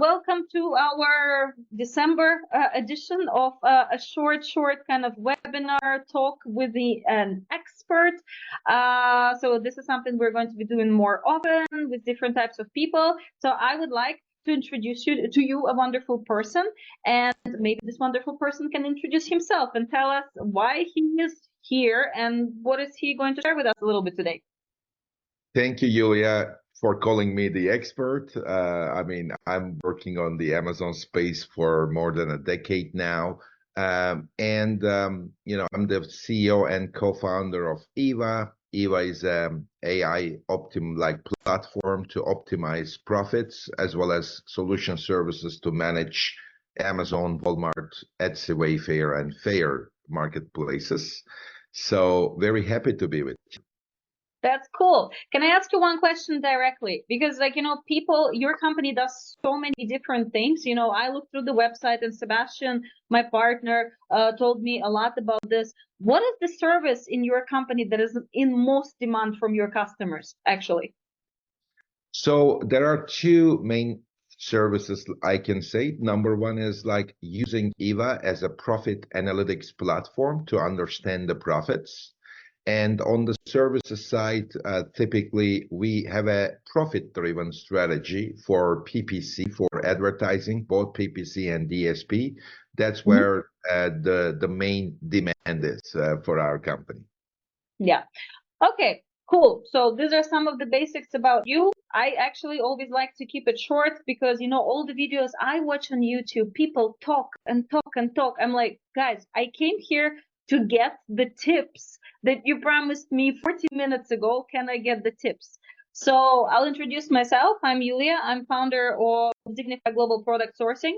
welcome to our December edition of a short kind of webinar talk with an expert. So this is something we're going to be doing more often with different types of people. So I would like to introduce you to a wonderful person, and maybe this wonderful person can introduce himself and tell us why he is here and what is he going to share with us a little bit today. Thank you, Yulia, for calling me the expert. I'm working on the Amazon space for more than a decade now. I'm the CEO and co-founder of EVA. EVA is an AI platform to optimize profits, as well as solution services to manage Amazon, Walmart, Etsy, Wayfair, and Fair marketplaces. So very happy to be with you. That's cool. Can I ask you one question directly? Because your company does so many different things. I looked through the website and Sebastian, my partner, told me a lot about this. What is the service in your company that is in most demand from your customers, actually? So there are two main services I can say. Number one is like using EVA as a profit analytics platform to understand the profits. And on the services side, typically we have a profit-driven strategy for PPC, for advertising, both PPC and DSP. That's where the main demand is for our company. Yeah. Okay, cool. So these are some of the basics about you. I actually always like to keep it short because, all the videos I watch on YouTube, people talk and talk and talk. I'm like, guys, I came here to get the tips that you promised me 40 minutes ago. Can I get the tips? So I'll introduce myself. I'm Yulia. I'm founder of Dignified Global Product Sourcing.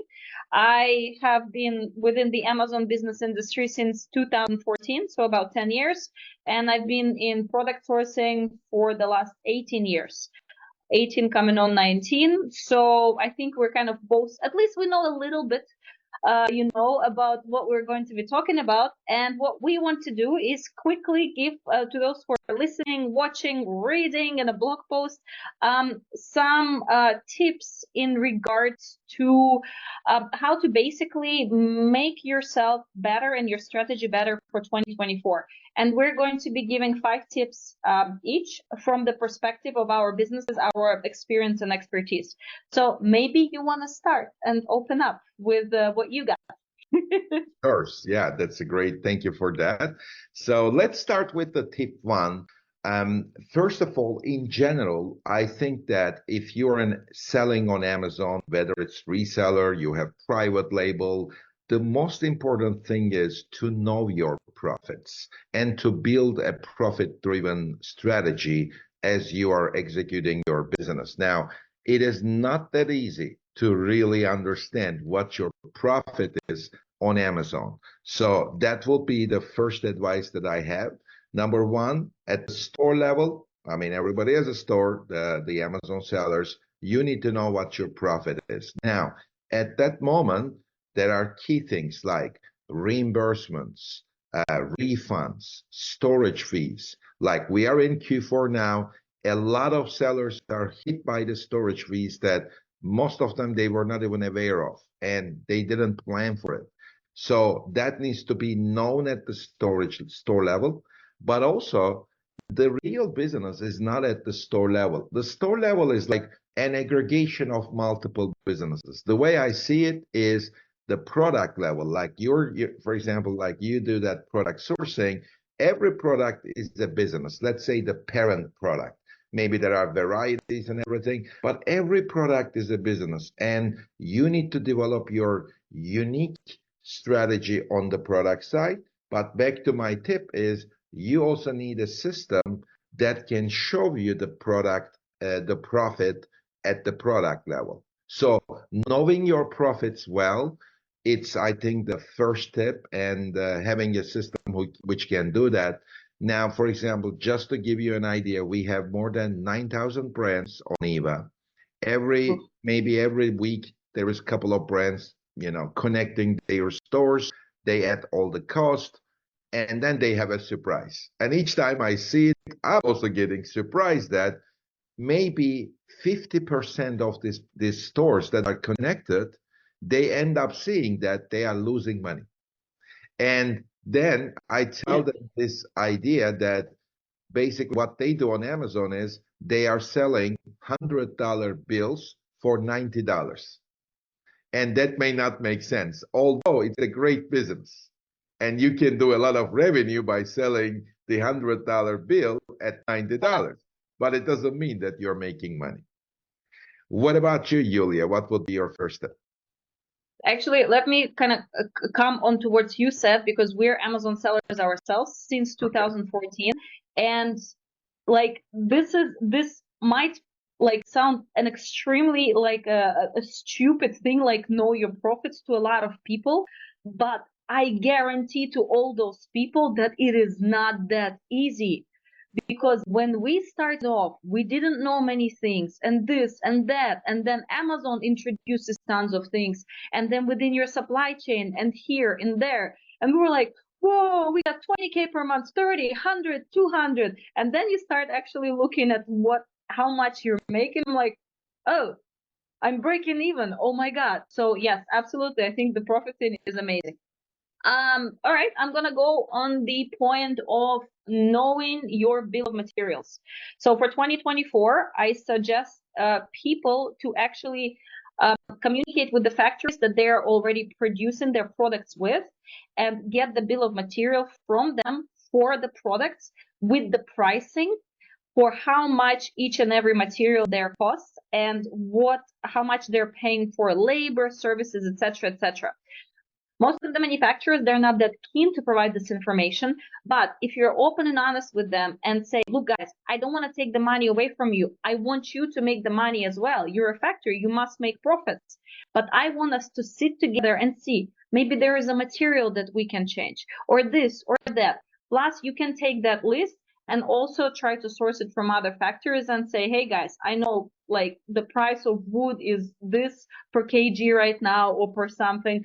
I have been within the Amazon business industry since 2014, so about 10 years. And I've been in product sourcing for the last 18 years. 18 coming on 19. So I think we're kind of both, at least we know a little bit about what we're going to be talking about. And what we want to do is quickly give to those who are listening, watching, reading in a blog post, some tips in regards to how to basically make yourself better and your strategy better for 2024. And we're going to be giving 5 tips each from the perspective of our businesses, our experience and expertise. So maybe you want to start and open up with what you got. Of course. Yeah, that's a great, thank you for that. So let's start with the tip 1. First of all, in general, I think that if you're selling on Amazon, whether it's reseller, you have private label, the most important thing is to know your profits and to build a profit-driven strategy as you are executing your business. Now, it is not that easy to really understand what your profit is on Amazon. So that will be the first advice that I have. Number 1, at the store level, everybody has a store, the Amazon sellers, you need to know what your profit is. Now, at that moment, there are key things like reimbursements, refunds, storage fees. Like we are in Q4 now, a lot of sellers are hit by the storage fees that most of them they were not even aware of, and they didn't plan for it. So that needs to be known at the store level, but also the real business is not at the store level. The store level is like an aggregation of multiple businesses. The way I see it is the product level, like for example, like you do that product sourcing, every product is a business. Let's say the parent product. Maybe there are varieties and everything, but every product is a business, and you need to develop your unique strategy on the product side. But back to my tip is you also need a system that can show you the product, the profit at the product level. So knowing your profits well, it's, I think, the first tip, and having a system which can do that. Now, for example, just to give you an idea, we have more than 9,000 brands on EVA. Maybe every week, there is a couple of brands, connecting their stores. They add all the cost, and then they have a surprise. And each time I see it, I'm also getting surprised that maybe 50% of these stores that are connected, they end up seeing that they are losing money. And then I tell them this idea that basically what they do on Amazon is they are selling $100 bills for $90. And that may not make sense, although it's a great business. And you can do a lot of revenue by selling the $100 bill at $90. But it doesn't mean that you're making money. What about you, Yulia? What would be your first step? Actually, let me kind of come on to what you said, because we're Amazon sellers ourselves since 2014. And like, this might like sound an extremely like a stupid thing, like know your profits, to a lot of people. But I guarantee to all those people that it is not that easy. Because when we started off, we didn't know many things, and this and that, and then Amazon introduces tons of things, and then within your supply chain, and here and there, and we were like, whoa, we got 20K per month, 30, 100, 200, and then you start actually looking at how much you're making, like, oh, I'm breaking even, oh my God. So yes, absolutely, I think the profit thing is amazing. All right, I'm gonna go on the point of knowing your bill of materials. So for 2024, I suggest people to actually communicate with the factories that they are already producing their products with, and get the bill of material from them for the products with the pricing for how much each and every material there costs, and how much they're paying for labor, services, etc., etc. Most of the manufacturers, they're not that keen to provide this information, but if you're open and honest with them and say, look guys, I don't want to take the money away from you. I want you to make the money as well. You're a factory, you must make profits. But I want us to sit together and see, maybe there is a material that we can change, or this or that. Plus, you can take that list and also try to source it from other factories and say, hey guys, I know like the price of wood is this per kg right now, or per something.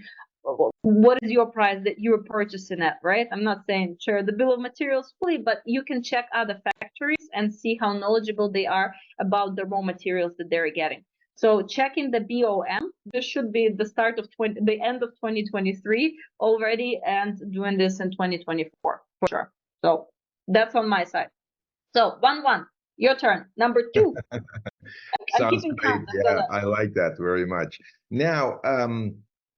What is your price that you're purchasing at, right? I'm not saying share the bill of materials fully, but you can check other factories and see how knowledgeable they are about the raw materials that they're getting. So checking the BOM, this should be the start of the end of 2023 already, and doing this in 2024 for sure. So that's on my side. So 1-1, your turn. Number 2. I'm Sounds keeping great. count. Yeah, I like that very much. Now,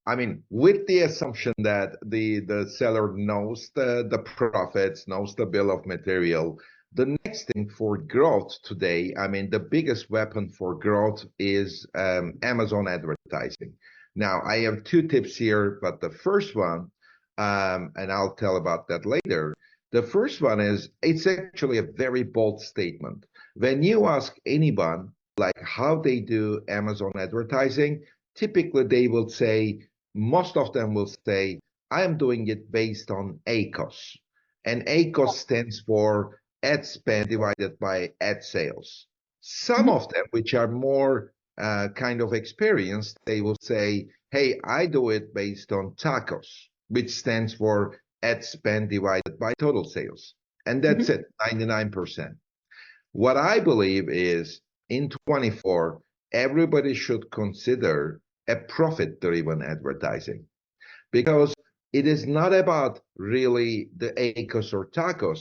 I mean, with the assumption that the seller knows the profits, knows the bill of material, the next thing for growth today, I mean, the biggest weapon for growth is Amazon advertising. Now, I have 2 tips here, but the first one, and I'll tell about that later. The first one is, it's actually a very bold statement. When you ask anyone, like how they do Amazon advertising, typically they will say, most of them will say, I am doing it based on ACoS. And ACoS stands for ad spend divided by ad sales. Some of them, which are more kind of experienced, they will say, hey, I do it based on TACoS, which stands for ad spend divided by total sales. And that's it, 99%. What I believe is, in 24, everybody should consider a profit-driven advertising, because it is not about really the ACoS or TACoS.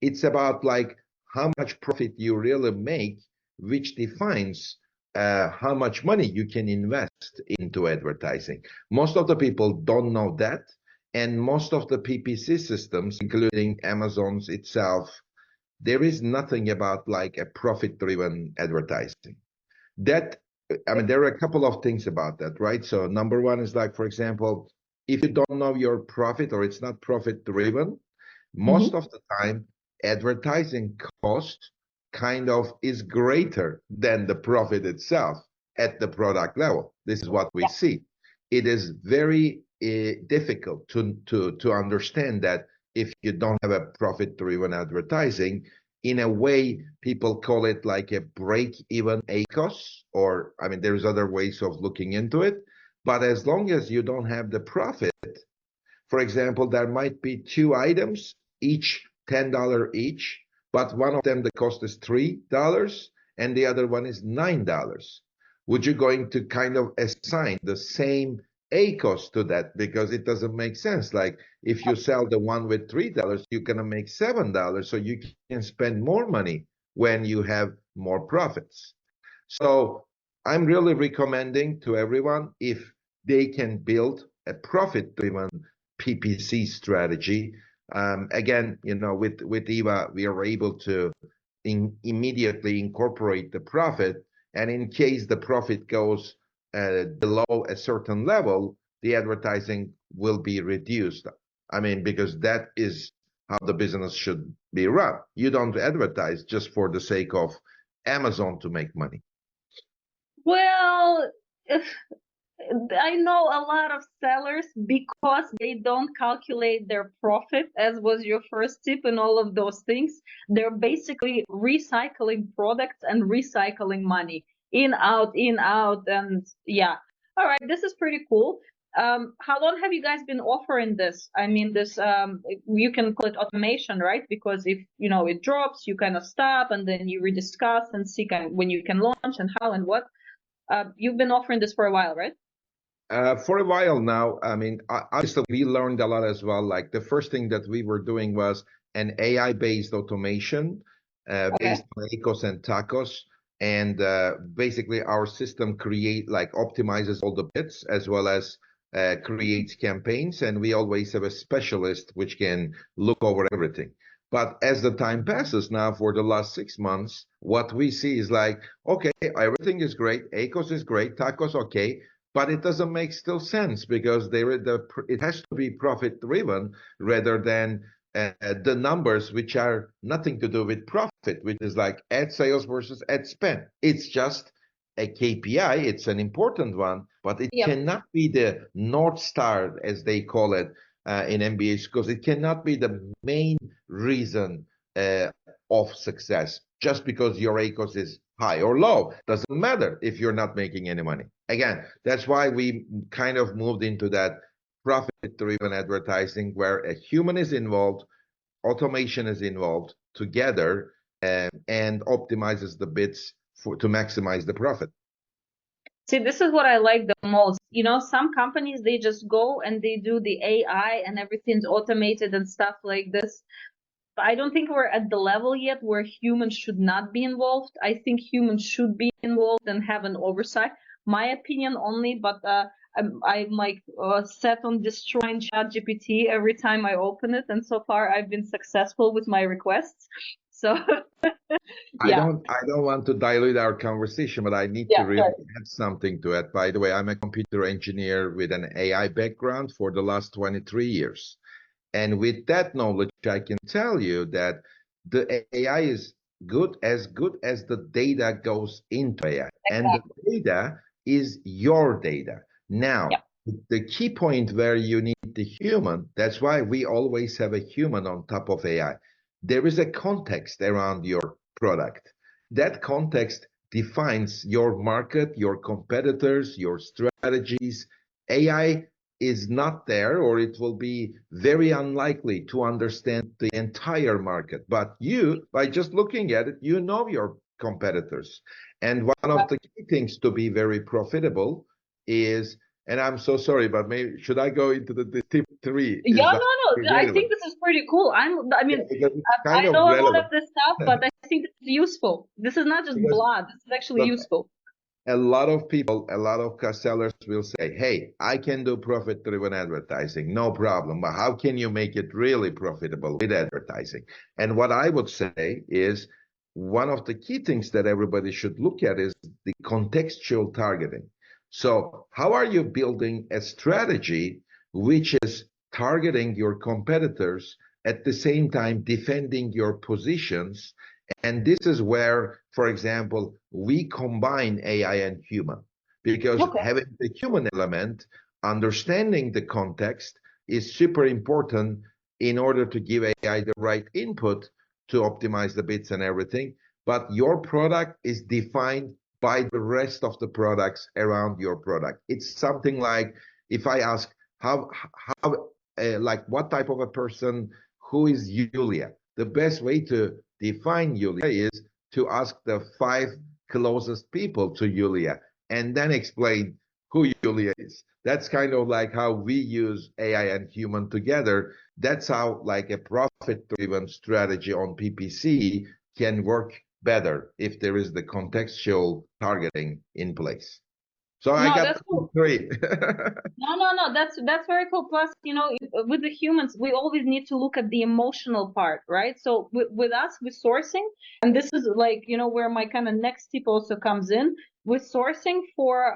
It's about like how much profit you really make, which defines how much money you can invest into advertising. Most of the people don't know that, and most of the PPC systems, including Amazon's itself, there is nothing about like a profit-driven advertising. That, I mean, there are a couple of things about that, right? So number one is like, for example, if you don't know your profit, or it's not profit-driven, most of the time, advertising cost kind of is greater than the profit itself at the product level. This is what we see. It is very difficult to understand that if you don't have a profit-driven advertising. In a way, people call it like a break-even ACoS, or I mean, there's other ways of looking into it. But as long as you don't have the profit, for example, there might be 2 items, each $10 each, but one of them the cost is $3, and the other one is $9. Would you going to kind of assign the same ACoS to that? Because it doesn't make sense. Like if you sell the one with $3, you're gonna make $7, so you can spend more money when you have more profits. So I'm really recommending to everyone, if they can build a profit-driven PPC strategy. Again, with Eva, we are able to immediately incorporate the profit, and in case the profit goes below a certain level, the advertising will be reduced. I mean, because that is how the business should be run. You don't advertise just for the sake of Amazon to make money. Well, I know a lot of sellers, because they don't calculate their profit, as was your first tip, and all of those things. They're basically recycling products and recycling money in, out, and yeah. All right, this is pretty cool. How long have you guys been offering this? I mean, this you can call it automation, right? Because if it drops, you kind of stop and then you rediscuss and see when you can launch and how and what. You've been offering this for a while, right? For a while now. I mean, obviously we learned a lot as well. Like the first thing that we were doing was an AI-based automation based on ACoS and TACoS. And basically our system optimizes all the bits as well as creates campaigns. And we always have a specialist which can look over everything. But as the time passes now, for the last 6 months, what we see is like, okay, everything is great. ACoS is great. TACoS, okay. But it doesn't make still sense, because it has to be profit driven rather than the numbers, which are nothing to do with profit, which is like ad sales versus ad spend. It's just a KPI. It's an important one, but it cannot be the North Star, as they call it in MBAs, because it cannot be the main reason of success. Just because your ACoS is high or low doesn't matter if you're not making any money. Again, that's why we kind of moved into that profit-driven advertising, where a human is involved, automation is involved together, and optimizes the bits to maximize the profit. See, this is what I like the most. Some companies, they just go and they do the AI and everything's automated and stuff like this. I don't think we're at the level yet where humans should not be involved. I think humans should be involved and have an oversight. My opinion only, but I'm like set on destroying ChatGPT every time I open it, and so far I've been successful with my requests. So yeah. I don't want to dilute our conversation, but I need to really add something to it. By the way, I'm a computer engineer with an AI background for the last 23 years. And with that knowledge, I can tell you that the AI is good as the data goes into AI. And the data is your data. Now, the key point where you need the human, that's why we always have a human on top of AI. There is a context around your product. That context defines your market, your competitors, your strategies. AI is not there, or it will be very unlikely to understand the entire market. But you, by just looking at it, you know your competitors. And one of the key things to be very profitable is, and I'm so sorry, but maybe should I go into the tip 3? Yeah, no. I think this is pretty cool. I know a lot of this stuff, but I think it's useful. This is not just blah. This is actually useful. A lot of people, a lot of sellers will say, hey, I can do profit-driven advertising, no problem. But how can you make it really profitable with advertising? And what I would say is, one of the key things that everybody should look at is the contextual targeting. So how are you building a strategy which is targeting your competitors at the same time defending your positions? And this is where, for example, we combine AI and human, because having the human element, understanding the context, is super important in order to give AI the right input to optimize the bits and everything. But your product is defined by the rest of the products around your product. It's something like, if I ask what type of a person, who is Yulia? The best way to define Yulia is to ask the 5 closest people to Yulia and then explain who Yulia is. That's kind of like how we use AI and human together. That's how like a profit-driven strategy on PPC can work better if there is the contextual targeting in place. So I No, got that's cool. 3. No, that's very cool. Plus, with the humans, we always need to look at the emotional part, right? So with us, with sourcing, and this is like, where my kind of next tip also comes in with sourcing for,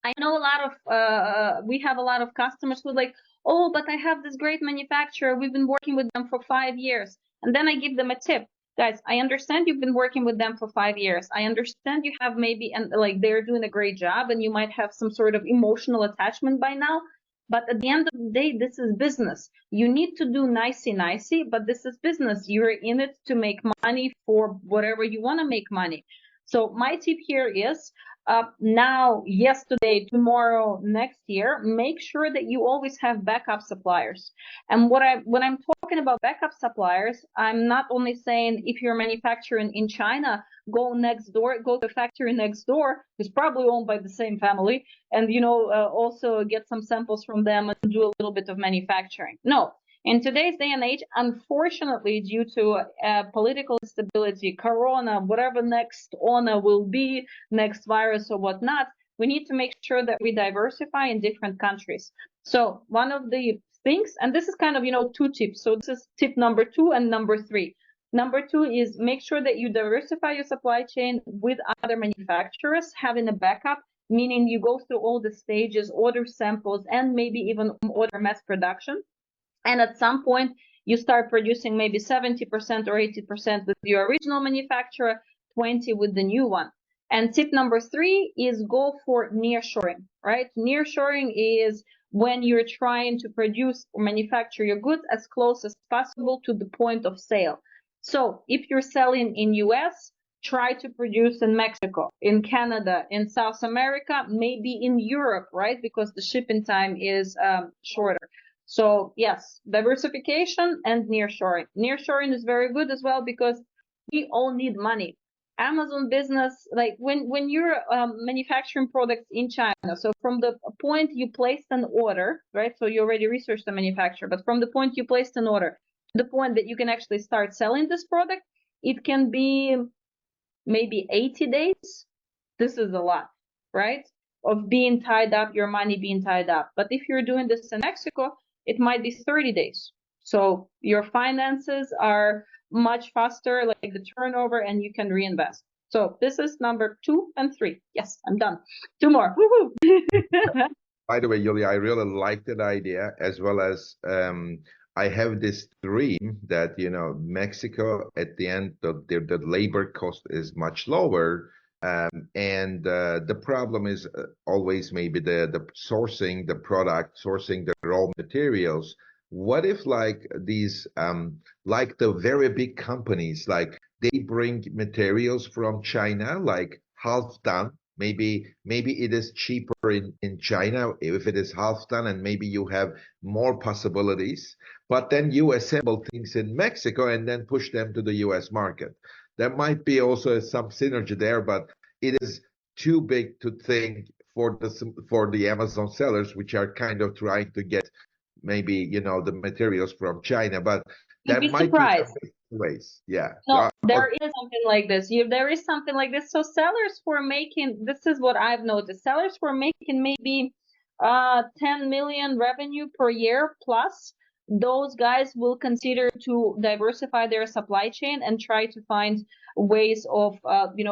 I know a lot of, we have a lot of customers who are like, oh, but I have this great manufacturer. We've been working with them for 5 years. And then I give them a tip. Guys, I understand you've been working with them for 5 years. I understand you have maybe, and like they're doing a great job and you might have some sort of emotional attachment by now. But at the end of the day, this is business. You need to do nicey, but this is business. You're in it to make money for whatever you want to make money. So my tip here is, now, yesterday, tomorrow, next year, make sure that you always have backup suppliers. And when I'm talking about backup suppliers, I'm not only saying if you're manufacturing in China, go next door, go to the factory next door, who's probably owned by the same family, and also get some samples from them and do a little bit of manufacturing. No. In today's day and age, unfortunately, due to political instability, corona, whatever next honor will be, next virus or whatnot, we need to make sure that we diversify in different countries. So one of the things, and this is kind of, 2 tips. So this is tip number 2 and number 3. Number 2 is make sure that you diversify your supply chain with other manufacturers, having a backup, meaning you go through all the stages, order samples, and maybe even order mass production. And at some point, you start producing maybe 70% or 80% with your original manufacturer, 20 with the new one. And tip number 3 is go for nearshoring, right? Nearshoring is when you're trying to produce or manufacture your goods as close as possible to the point of sale. So if you're selling in US, try to produce in Mexico, in Canada, in South America, maybe in Europe, right? Because the shipping time is shorter. So yes, diversification and nearshoring. Nearshoring is very good as well because we all need money. Amazon business, like when you're manufacturing products in China, so from the point you placed an order, right? So you already researched the manufacturer, but from the point you placed an order to the point that you can actually start selling this product, it can be maybe 80 days. This is a lot, right? Of being tied up, your money being tied up. But if you're doing this in Mexico, it might be 30 days. So your finances are much faster, like the turnover, and you can reinvest. So this is number 2 and 3. Yes, I'm done. 2 more. Woohoo! By the way, Yulia, I really like that idea, as well as I have this dream that, Mexico at the end, the labor cost is much lower. And the problem is always maybe the sourcing the product, sourcing the raw materials. What if like these, like the very big companies, like they bring materials from China, like half done. Maybe it is cheaper in China if it is half done, and maybe you have more possibilities. But then you assemble things in Mexico and then push them to the US market. There might be also some synergy there, but it is too big to think for the Amazon sellers, which are kind of trying to get maybe the materials from China. But You'd that be might surprised. be some ways. Yeah. No, there is something like this. There is something like this. So sellers were making, this is what I've noticed. Sellers were making maybe 10 million revenue per year plus. Those guys will consider to diversify their supply chain and try to find ways of,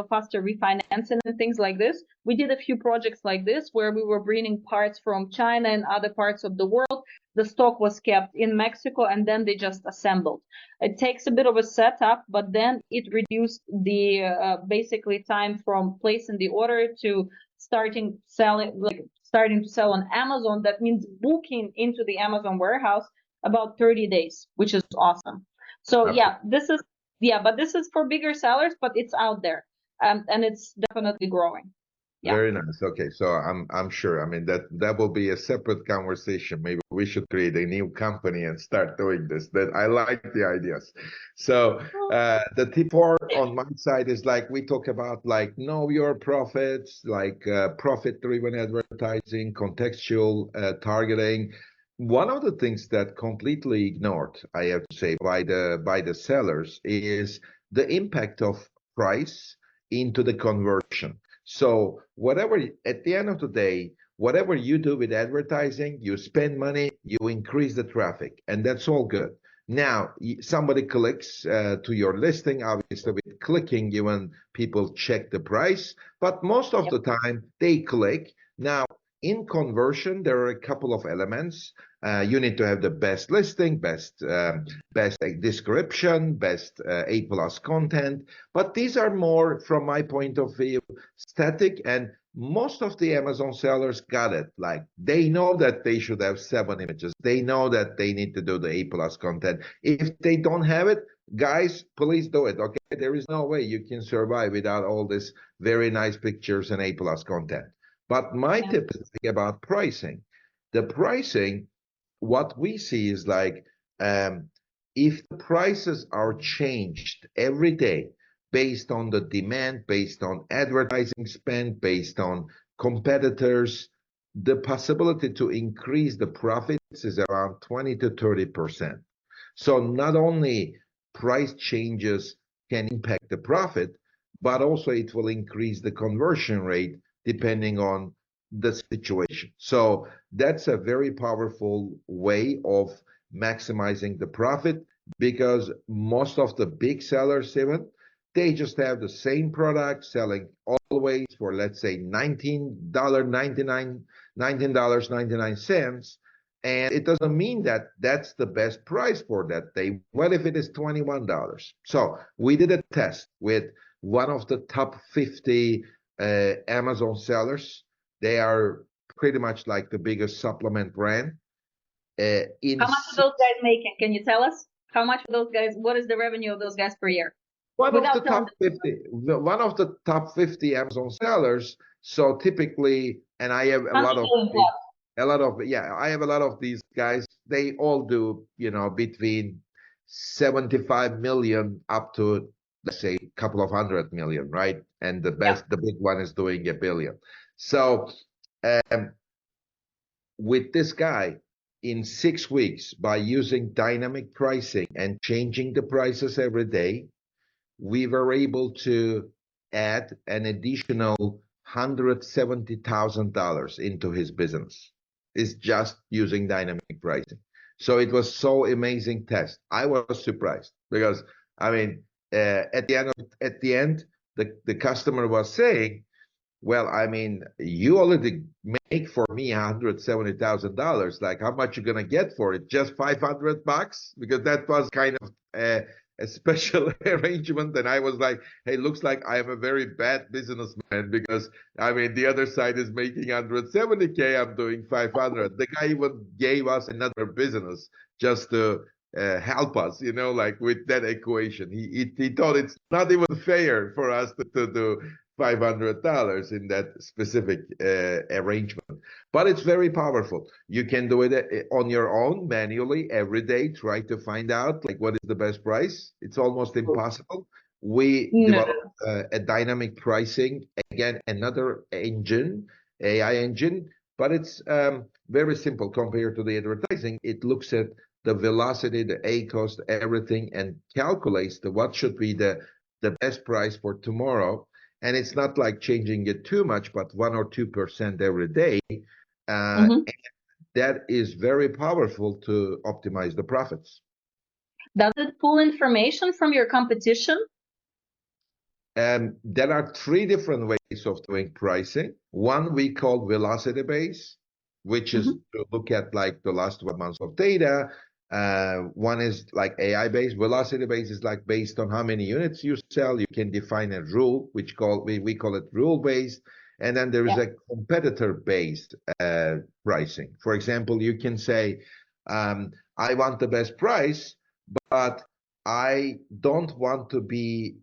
faster refinancing and things like this. We did a few projects like this where we were bringing parts from China and other parts of the world. The stock was kept in Mexico and then they just assembled. It takes a bit of a setup, but then it reduced the basically time from placing the order to starting to sell on Amazon. That means booking into the Amazon warehouse about 30 days, which is awesome. So yeah, this is for bigger sellers, but it's out there, and it's definitely growing. Yeah. Very nice. Okay, so I'm sure. I mean that will be a separate conversation. Maybe we should create a new company and start doing this. That I like the ideas. So the tip four on my side is like we talk about like know your profits, like profit-driven advertising, contextual targeting. One of the things that completely ignored, I have to say, by the sellers is the impact of price into the conversion. So whatever, at the end of the day, whatever you do with advertising, you spend money, you increase the traffic, and that's all good. Now, somebody clicks to your listing, obviously with clicking, even people check the price, but most of the time they click. Now, in conversion, there are a couple of elements. You need to have the best listing, best description, best A+ content, but these are more, from my point of view, static, and most of the Amazon sellers got it. Like they know that they should have 7 images. They know that they need to do the A+ content. If they don't have it, guys, please do it. Okay, there is no way you can survive without all this very nice pictures and A+ content. But my tip is about pricing. The pricing, what we see is like if the prices are changed every day based on the demand, based on advertising spend, based on competitors, the possibility to increase the profits is around 20 to 30%. So not only price changes can impact the profit, but also it will increase the conversion rate depending on the situation. So that's a very powerful way of maximizing the profit, because most of the big sellers, even, they just have the same product selling always for, let's say, $19.99. And it doesn't mean that that's the best price for that day. What if it is $21? So we did a test with one of the top 50 Amazon sellers. They are pretty much like the biggest supplement brand. How much are those guys making? Can you tell us? How much are those guys? What is the revenue of those guys per year? One of the top 50, one of the top 50 Amazon sellers. So typically, and I have a lot of, yeah, I have a lot of these guys. They all do, you know, between 75 million up to, let's say, a couple of 100 million, right? And the best, the big one is doing $1 billion. So with this guy, in 6 weeks, by using dynamic pricing and changing the prices every day, we were able to add an additional $170,000 into his business. It's just using dynamic pricing. So it was so amazing test. I was surprised because, I mean, at the end, the customer was saying, well, I mean, you already make for me $170,000. Like, how much you gonna get for it? Just $500? Because that was kind of a special arrangement. And I was like, hey, looks like I am a very bad businessman, because I mean, the other side is making 170K. I'm doing 500. The guy even gave us another business just to help us, you know, like with that equation. He thought it's not even fair for us to do $500 in that specific arrangement. But it's very powerful. You can do it on your own manually every day. Try to find out like what is the best price. It's almost impossible. We developed a dynamic pricing, again, another engine, AI engine, but it's very simple compared to the advertising. It looks at the velocity, the ACoS, everything, and calculates what should be the best price for tomorrow. And it's not like changing it too much, but 1 or 2% every day. That is very powerful to optimize the profits. Does it pull information from your competition? There are 3 different ways of doing pricing. One we call velocity base, which is to look at like the last 12 months of data. One is like AI based. Velocity based is like based on how many units you sell. You can define a rule, which we call it rule based. And then there is a competitor based pricing. For example, you can say, I want the best price, but I don't want to be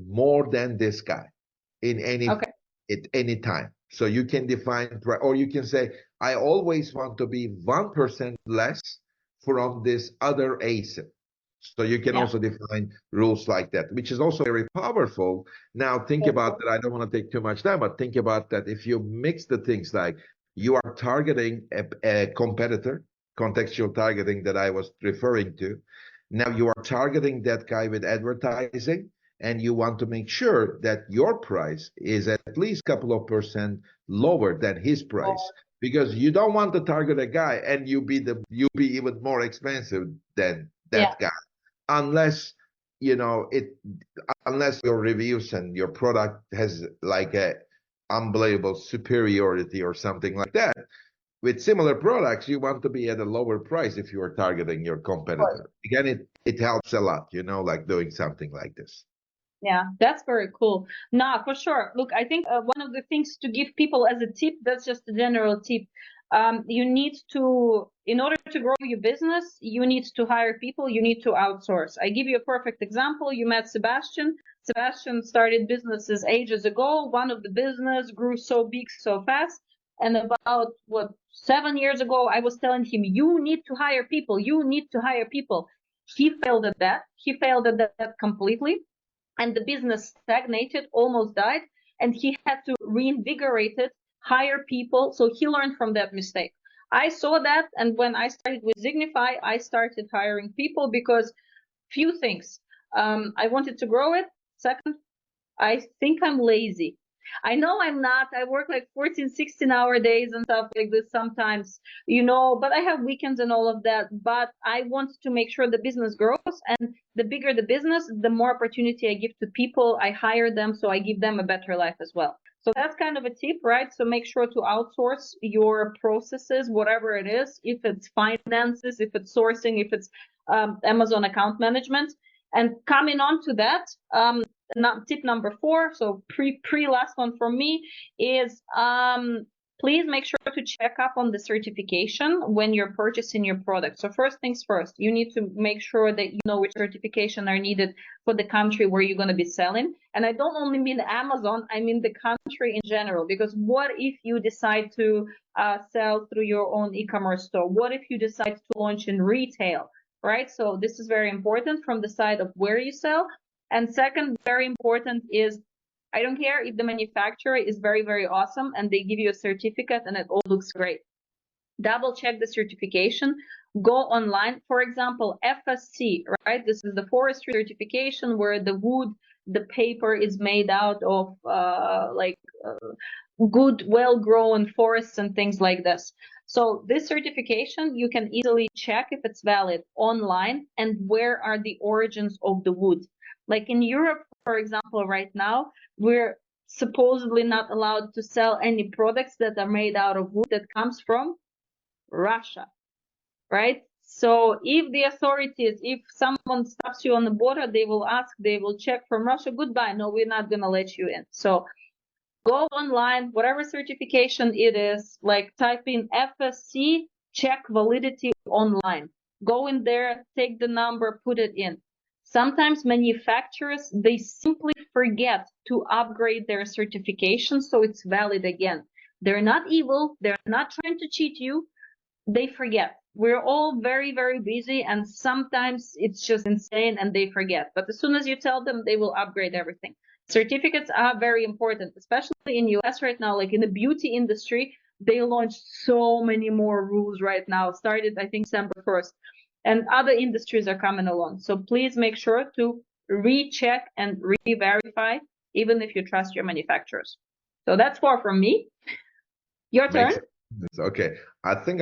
more than this guy in at any time. So you can define, or you can say, I always want to be 1% less from this other ASIN. So you can also define rules like that, which is also very powerful. Now think about that. I don't want to take too much time, but think about that. If you mix the things like you are targeting a competitor, contextual targeting that I was referring to. Now you are targeting that guy with advertising, and you want to make sure that your price is at least a couple of percent lower than his price, because you don't want to target a guy and you be even more expensive than that guy, unless unless your reviews and your product has like a unbelievable superiority or something like that. With similar products, you want to be at a lower price if you are targeting your competitor. Again, it helps a lot, like doing something like this. Yeah, that's very cool. No, for sure. Look, I think one of the things to give people as a tip, that's just a general tip. You need to, in order to grow your business, you need to hire people, you need to outsource. I give you a perfect example. You met Sebastian. Sebastian started businesses ages ago. One of the business grew so big so fast. And about, 7 years ago, I was telling him, you need to hire people. You need to hire people. He failed at that. He failed at that completely. And the business stagnated, almost died, and he had to reinvigorate it, hire people. So he learned from that mistake. I saw that, and when I started with Signify, I started hiring people because few things. I wanted to grow it. Second, I think I'm lazy. I know I'm not. I work like 14, 16-hour days and stuff like this sometimes, but I have weekends and all of that. But I want to make sure the business grows. And the bigger the business, the more opportunity I give to people. I hire them, so I give them a better life as well. So that's kind of a tip, right? So make sure to outsource your processes, whatever it is, if it's finances, if it's sourcing, if it's Amazon account management. And coming on to that, tip number 4, so pre last one from me, is please make sure to check up on the certification when you're purchasing your product. So first things first, you need to make sure that you know which certification are needed for the country where you're going to be selling. And I don't only mean Amazon, I mean the country in general, because what if you decide to sell through your own e-commerce store? What if you decide to launch in retail, right? So this is very important from the side of where you sell. And second, very important is, I don't care if the manufacturer is very, very awesome and they give you a certificate and it all looks great. Double check the certification. Go online. For example, FSC, right? This is the forestry certification where the wood, the paper is made out of good, well-grown forests and things like this. So this certification, you can easily check if it's valid online and where are the origins of the wood. Like in Europe, for example, right now, we're supposedly not allowed to sell any products that are made out of wood that comes from Russia, right? So if the authorities, if someone stops you on the border, they will ask, they will check from Russia, goodbye, no, we're not going to let you in. So go online, whatever certification it is, like type in FSC, check validity online. Go in there, take the number, put it in. Sometimes manufacturers, they simply forget to upgrade their certification so it's valid again. They're not evil. They're not trying to cheat you. They forget. We're all very, very busy, and sometimes it's just insane and they forget. But as soon as you tell them, they will upgrade everything. Certificates are very important, especially in US right now, like in the beauty industry. They launched so many more rules right now, started, I think, December 1st. And other industries are coming along. So please make sure to recheck and re-verify, even if you trust your manufacturers. So that's 4 from me. Your turn. Okay. I think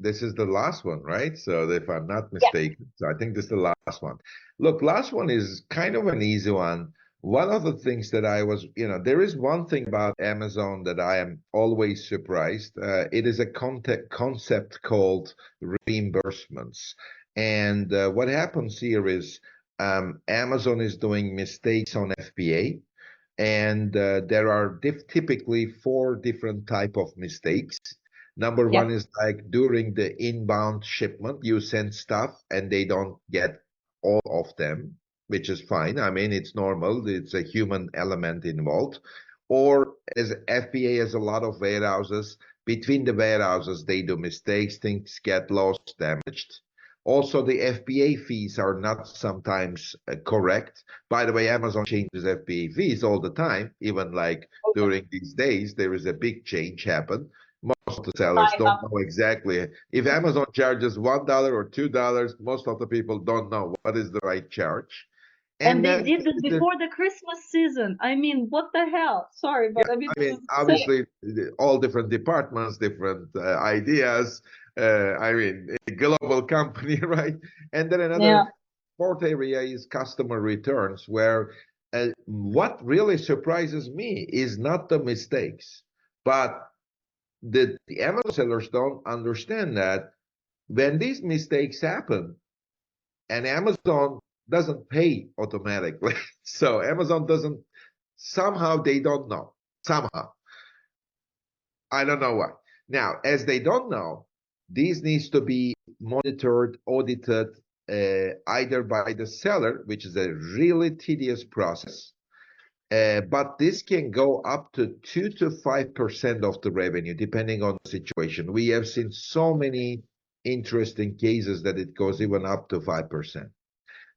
this is the last one, right? So if I'm not mistaken, so I think this is the last one. Look, last one is kind of an easy one. One of the things that I was, there is one thing about Amazon that I am always surprised. It is a concept called reimbursements. And what happens here is Amazon is doing mistakes on FBA. And there are typically 4 different type of mistakes. Number one is like during the inbound shipment, you send stuff and they don't get all of them, which is fine. I mean, it's normal. It's a human element involved. or as FBA has a lot of warehouses. Between the warehouses, they do mistakes, things get lost, damaged. Also, the FBA fees are not sometimes correct. By the way, Amazon changes FBA fees all the time. Even like during these days, there is a big change happen. Most of the sellers don't know exactly. If Amazon charges $1 or $2, most of the people don't know what is the right charge. And they did this before the Christmas season. I mean, what the hell? Sorry, but I mean, this is obviously, all different departments, different ideas. I mean, a global company, right? And then another fourth area is customer returns, where what really surprises me is not the mistakes, but the Amazon sellers don't understand that when these mistakes happen, and Amazon doesn't pay automatically. So Amazon doesn't, somehow they don't know. Somehow. I don't know why. Now, as they don't know, these needs to be monitored, audited, either by the seller, which is a really tedious process, but this can go up to 2 to 5% of the revenue, depending on the situation. We have seen so many interesting cases that it goes even up to 5%.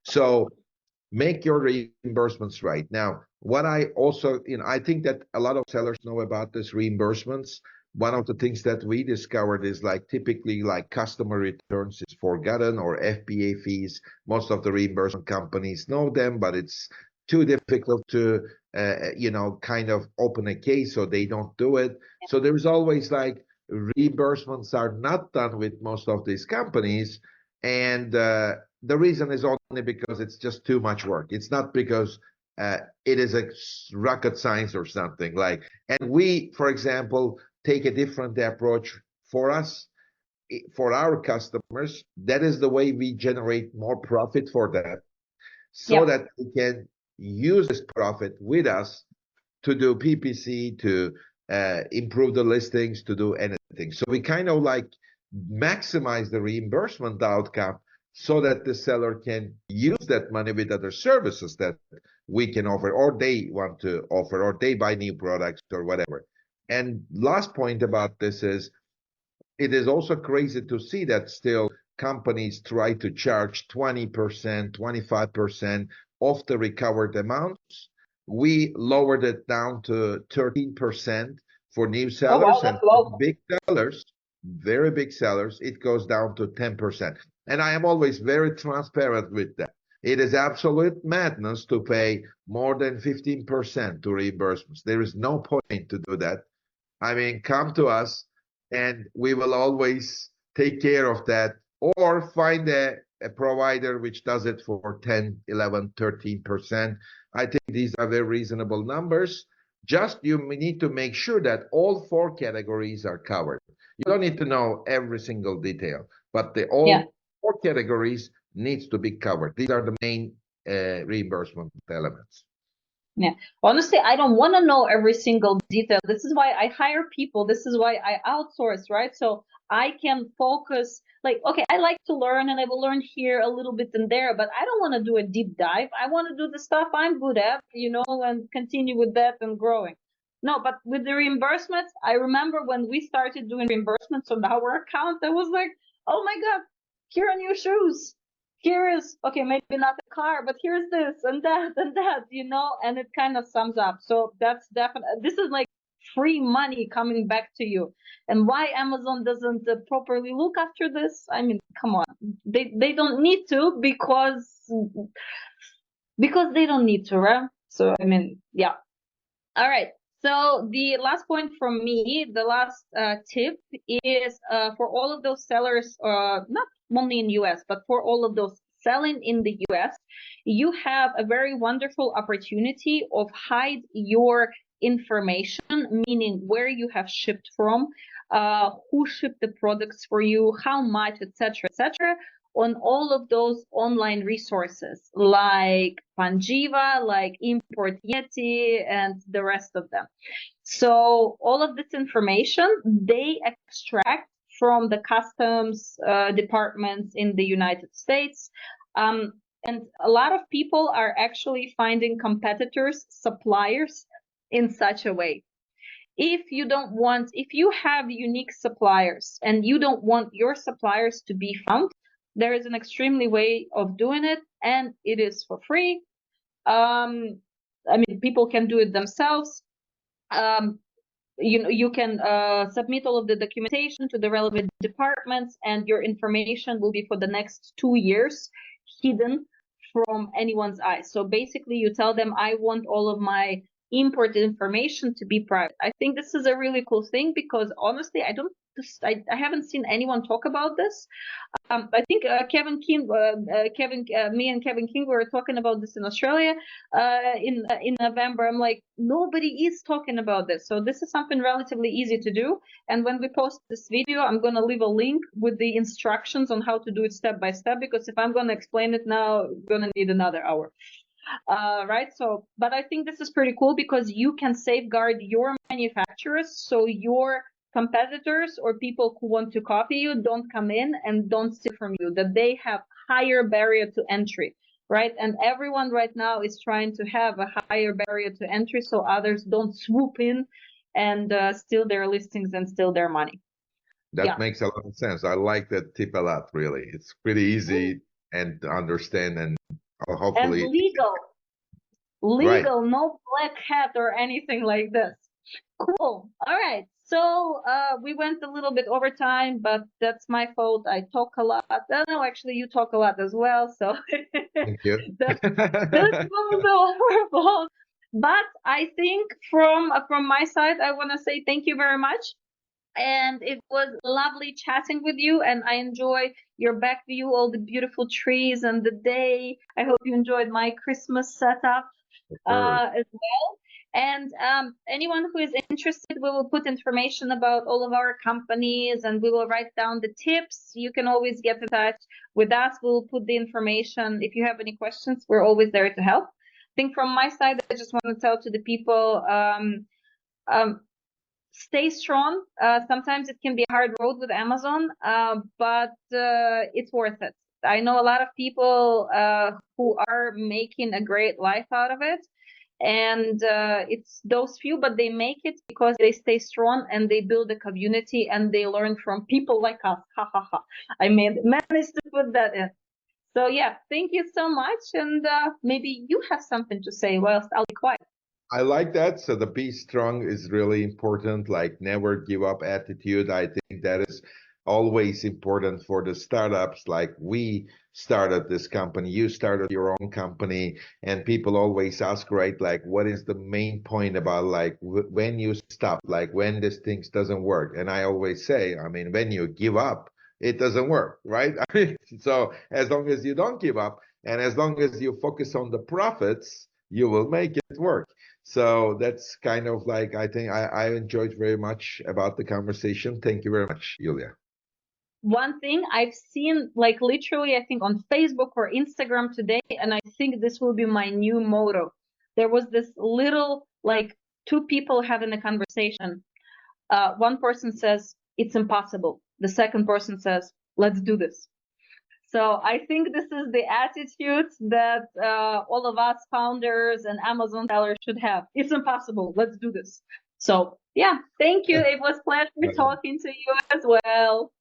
So make your reimbursements right. Now, what I also, I think that a lot of sellers know about this reimbursements. One of the things that we discovered is like typically like customer returns is forgotten, or FBA fees. Most of the reimbursement companies know them, but it's too difficult to, kind of open a case, so they don't do it. So there's always like reimbursements are not done with most of these companies. And the reason is only because it's just too much work. It's not because it is a rocket science or something like. And we, for example, take a different approach for us, for our customers. That is the way we generate more profit for them, so that we can use this profit with us to do PPC, to improve the listings, to do anything. So we kind of like maximize the reimbursement outcome, so that the seller can use that money with other services that we can offer, or they want to offer, or they buy new products or whatever. And last point about this is, it is also crazy to see that still companies try to charge 20%, 25% of the recovered amounts. We lowered it down to 13% for new sellers, and big sellers, very big sellers, it goes down to 10%. And I am always very transparent with that. It is absolute madness to pay more than 15% to reimbursements. There is no point to do that. I mean, come to us and we will always take care of that, or find a provider which does it for 10, 11, 13%. I think these are very reasonable numbers. Just you need to make sure that all 4 categories are covered. You don't need to know every single detail, but all 4 categories needs to be covered. These are the main reimbursement elements. Yeah, honestly, I don't want to know every single detail. This is why I hire people. This is why I outsource, right? So I can focus, like, okay, I like to learn, and I will learn here a little bit and there, but I don't want to do a deep dive. I want to do the stuff I'm good at, and continue with that and growing. No, but with the reimbursements, I remember when we started doing reimbursements on our account, I was like, oh my God, here are new shoes. Here is, okay, maybe not a car, but here's this and that, and it kind of sums up. So that's definitely, this is like free money coming back to you. And why Amazon doesn't properly look after this? I mean, come on, they don't need to, because they don't need to, right? So, I mean, yeah. All right. So the last point from me, the last tip is for all of those sellers, not only in US, but for all of those selling in the US, you have a very wonderful opportunity of hide your information, meaning where you have shipped from, who shipped the products for you, how much, etc., etc., on all of those online resources like Panjiva, like Import Yeti, and the rest of them. So all of this information, they extract from the customs departments in the United States. And a lot of people are actually finding competitors, suppliers, in such a way. If you have unique suppliers and you don't want your suppliers to be found, there is an extremely way of doing it, and it is for free. I mean, people can do it themselves. You can submit all of the documentation to the relevant departments, and your information will be for the next 2 years hidden from anyone's eyes. So basically, you tell them, I want all of my imported information to be private. I think this is a really cool thing because honestly, I haven't seen anyone talk about this. I think me and Kevin King were talking about this in Australia in November. I'm like, nobody is talking about this, so this is something relatively easy to do. And when we post this video, I'm gonna leave a link with the instructions on how to do it step by step. Because if I'm gonna explain it now, I'm gonna need another hour. Right? So, but I think this is pretty cool because you can safeguard your manufacturers, so your competitors or people who want to copy you don't come in and don't steal from you, that they have higher barrier to entry, right? And everyone right now is trying to have a higher barrier to entry so others don't swoop in and steal their listings and steal their money. That makes a lot of sense. I like that tip a lot, really. It's pretty easy and to understand, and hopefully and legal, right. No black hat or anything like this. Cool. All right. So we went a little bit over time, but that's my fault. I talk a lot. No, actually, you talk a lot as well. So Thank you. this was our fault. But I think from my side, I want to say thank you very much. And it was lovely chatting with you. And I enjoy your back view, all the beautiful trees and the day. I hope you enjoyed my Christmas setup as well. And anyone who is interested, we will put information about all of our companies, and we will write down the tips. You can always get in touch with us. We'll put the information. If you have any questions, we're always there to help. I think from my side, I just want to tell to the people, stay strong. Sometimes it can be a hard road with Amazon, but it's worth it. I know a lot of people who are making a great life out of it. And it's those few, but they make it because they stay strong and they build a community and they learn from people like us. Ha ha ha. I managed to put that in. So yeah, thank you so much. And maybe you have something to say whilst I'll be quiet. I like that. So the be strong is really important, like never give up attitude. I think that is always important for the startups. Like we started this company, you started your own company, and people always ask, right, like what is the main point about like when you stop, like when this things doesn't work? And I always say, I mean, when you give up, it doesn't work, right? I mean, so as long as you don't give up and as long as you focus on the profits, you will make it work. So that's kind of like, I think I enjoyed very much about the conversation. Thank you very much, Yulia. One thing I've seen, like literally, I think on Facebook or Instagram today, and I think this will be my new motto. There was this little, like, two people having a conversation. One person says, it's impossible. The second person says, let's do this. So I think this is the attitude that all of us founders and Amazon sellers should have. It's impossible. Let's do this. So yeah, thank you. It was a pleasure talking to you as well.